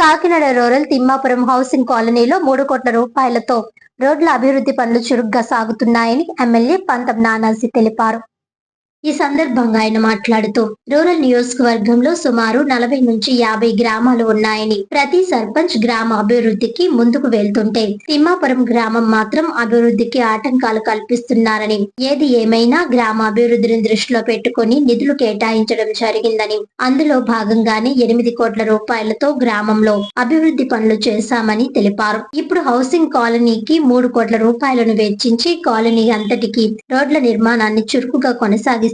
Kakinada rural Thimmapuram housing కాలనీలో 3 కోట్ల రూపాయలతో రోడ్ల అభివృద్ధి పనులు చురుగ్గా సాగుతున్నాయని ఎమ్మెల్యే పంతం నానాజీ తెలిపారు. ఈ సందర్భంగా ఆయన మాట్లాడుతూ రూరల్ నియోజకవర్గంలో సుమారు 40 నుంచి 50 గ్రామాలు ఉన్నాయని, ప్రతి సర్పంచ్ గ్రామ అభివృద్ధికి ముందుకు వెళ్తుంటే తిమ్మాపురం గ్రామం మాత్రం అభివృద్ధికి ఆటంకాలు కల్పిస్తున్నారని, ఏది ఏమైనా గ్రామ అభివృద్ధిని దృష్టిలో పెట్టుకుని నిధులు కేటాయించడం జరిగిందని, అందులో భాగంగానే 8 కోట్ల రూపాయలతో గ్రామంలో అభివృద్ధి పనులు చేశామని తెలిపారు. ఇప్పుడు హౌసింగ్ కాలనీకి 3 కోట్ల రూపాయలను వెచ్చించి కాలనీ అంతటికి రోడ్ల నిర్మాణాన్ని చురుకుగా కొనసాగిస్తున్నామని,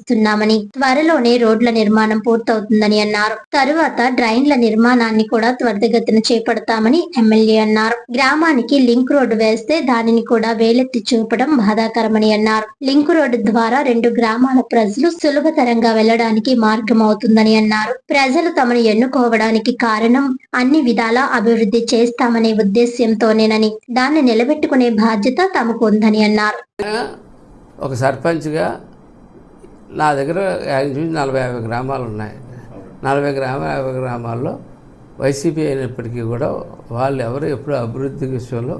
త్వరలోనే రోడ్ల నిర్మాణం పూర్తవుతుందని అన్నారు. తరువాత డ్రైన్ల నిర్మాణాన్ని కూడా త్వరితగతిన చేపడతామని ఎమ్మెల్యే అన్నారు. గ్రామానికి లింక్ రోడ్డు వేస్తే దానిని కూడా వేలెత్తి చూపడం బాధాకరమని అన్నారు. లింక్ రోడ్డు ద్వారా 2 గ్రామాల ప్రజలు సులభతరంగా వెళ్లడానికి మార్గం అవుతుందని అన్నారు. ప్రజలు తమను ఎన్నుకోవడానికి కారణం అన్ని విధాలా అభివృద్ధి చేస్తామనే ఉద్దేశ్యంతోనేనని, దాన్ని నిలబెట్టుకునే బాధ్యత తమకు ఉందని అన్నారు. ఒక సర్పంచ్గా నా దగ్గర 40-50 గ్రామాలు ఉన్నాయి. 40 గ్రామాల్లో వైసీపీ అయినప్పటికీ కూడా వాళ్ళు ఎవరు ఎప్పుడు అభివృద్ధి విషయంలో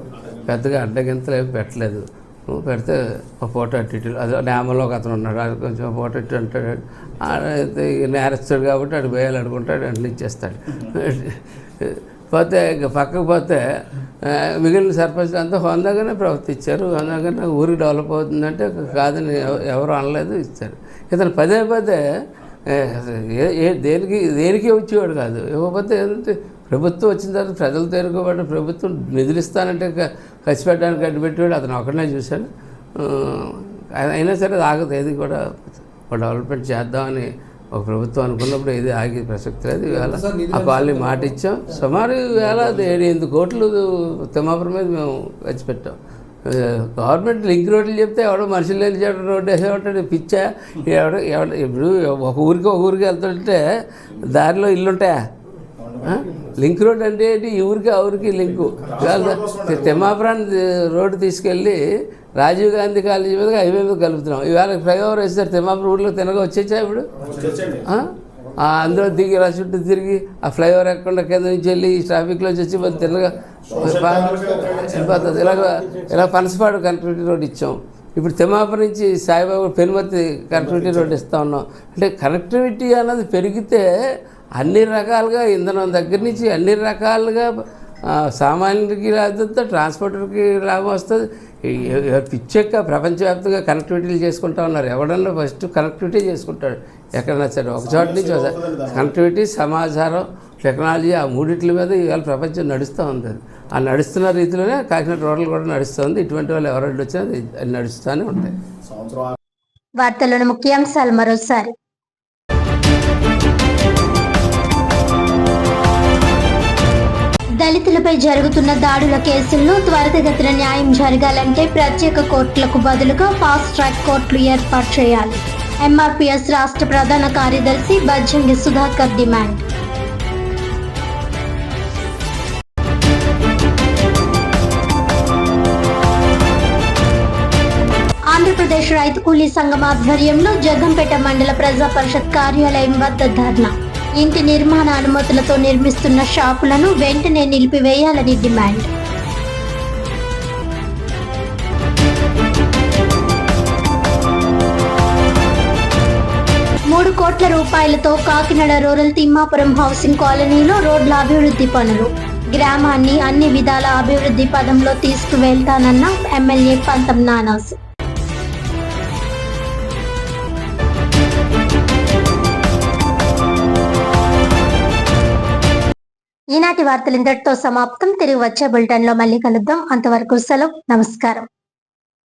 పెద్దగా అడ్డగింతలు ఏమి పెట్టలేదు. నువ్వు పెడితే ఒక ఫోటో అట్టిట్లు, అదే నేమలో ఒక అతను ఉన్నాడు, అది కొంచెం ఫోటో ఇట్టు అంటాడు, నేరస్తాడు కాబట్టి అటు వేయాలి అనుకుంటాడు, అట్లా ఇచ్చేస్తాడు. పోతే ఇక పక్కకు పోతే మిగిలిన సర్పంచ్ అంతా హోందాగానే ప్రవర్తించారు. హోందాగానే ఊరికి డెవలప్ అవుతుందంటే కాదని ఎవరు అనలేదు, ఇచ్చారు. ఇతను పదే దేనికి వచ్చేవాడు కాదు. ఇవ్వకపోతే ఏంటంటే ప్రభుత్వం వచ్చిన తర్వాత ప్రజలు తేరుకోబడి ప్రభుత్వం నిధులు ఇస్తానంటే ఖర్చు పెట్టడానికి అడ్డు పెట్టేవాడు అతను ఒకనే చూశాను. అయినా సరే అది ఆగదు, ఏది కూడా డెవలప్మెంట్ చేద్దామని ఒక ప్రభుత్వం అనుకున్నప్పుడు ఏది ఆగే ప్రసక్తి లేదు. ఇవాళ ఆ కాలనీ మాట ఇచ్చాం. సుమారు ఇవాళ 7-8 కోట్లు తిమ్మాపురం మీద మేము ఖర్చు పెట్టాం. గవర్నమెంట్ లింక్ రోడ్లు చెప్తే ఎవడో మనుషులు లేని చోట రోడ్డు వేసేవాడు పిచ్చా. ఇప్పుడు ఒక ఊరికి వెళ్తుంటే దారిలో ఇల్లుంటాయా? లింక్ రోడ్ అంటే ఏంటి? ఈ ఊరికి ఆ ఊరికి లింకు. తిమ్మాపురాన్ని రోడ్డు తీసుకెళ్ళి రాజీవ్ గాంధీ కాలేజీ మీద హైవే మీద కలుపుతున్నాం. ఇవాళ ఫ్లైఓవర్ వేస్తారు. తిమ్మాపురం ఊళ్ళో తినగా వచ్చేచ్చా ఇప్పుడు? అందులో దిగి ఇలా చుట్టూ తిరిగి ఆ ఫ్లైఓవర్ ఎక్కకుండా కింద నుంచి వెళ్ళి ట్రాఫిక్లో వచ్చి మనం తిన్నగా వెళ్ళిపోతుంది. ఇలా పనసపాడు కనెక్టివిటీ రోడ్ ఇచ్చాం. ఇప్పుడు తిమ్మాపురం నుంచి సాయిబాబా పెనుమతి కనెక్టివిటీ రోడ్ ఇస్తూ ఉన్నాం. అంటే కనెక్టివిటీ అన్నది పెరిగితే అన్ని రకాలుగా ఇంధనం దగ్గర నుంచి అన్ని రకాలుగా సామాన్యుడికి రాదంతా ట్రాన్స్పోర్టర్కి లాభం వస్తుంది. పిచ్చెక్క ప్రపంచవ్యాప్తంగా కనెక్టివిటీలు చేసుకుంటా ఉన్నారు. ఎవడన్నా ఫస్ట్ కనెక్టివిటీ చేసుకుంటాడు ఎక్కడన్నా సరే. ఒక చోట నుంచి కనెక్టివిటీ, సమాచారం, టెక్నాలజీ, ఆ మూడిట్ల మీద ఇవాళ ప్రపంచం నడుస్తూ ఉంది. ఆ నడుస్తున్న రీతిలోనే కాకినాడ రోడ్లు కూడా నడుస్తుంది. ఇటువంటి వాళ్ళు ఎవరు వచ్చినా అది నడుస్తూనే ఉంటాయి. వార్తల్లోని ముఖ్యాంశాలు మరోసారి. దళితులపై జరుగుతున్న దాడుల కేసుల్లో త్వరితగతిన న్యాయం జరగాలంటే ప్రత్యేక కోర్టులకు బదులుగా ఫాస్ట్ ట్రాక్ కోర్టులు ఏర్పాటు చేయాలి. ఎంఆర్పీఎస్ రాష్ట్ర ప్రధాన కార్యదర్శి బజ్జంగి సుధాకర్ డిమాండ్. ఆంధ్రప్రదేశ్ రైతు కూలీ సంఘం ఆధ్వర్యంలో జగ్గంపేట మండల ప్రజా పరిషత్ కార్యాలయం వద్ద ధర్నా. ఇంటి నిర్మాణ అనుమతులతో నిర్మిస్తున్న షాపులను వెంటనే నిలిపివేయాలని డిమాండ్. ₹3 కోట్ల కాకినాడ రూరల్ తిమ్మాపురం హౌసింగ్ కాలనీలో రోడ్ల అభివృద్ధి పనులు. గ్రామాన్ని అన్ని విధాల అభివృద్ధి పదంలో తీసుకువెళ్తానన్న ఎమ్మెల్యే పంతం నానాజీ. ఈనాటి వార్తలు ఇంతటితో సమాప్తం. తిరిగి వచ్చే బులెటిన్ లో మళ్ళీ కలుద్దాం. అంతవరకు సెలవు. నమస్కారం.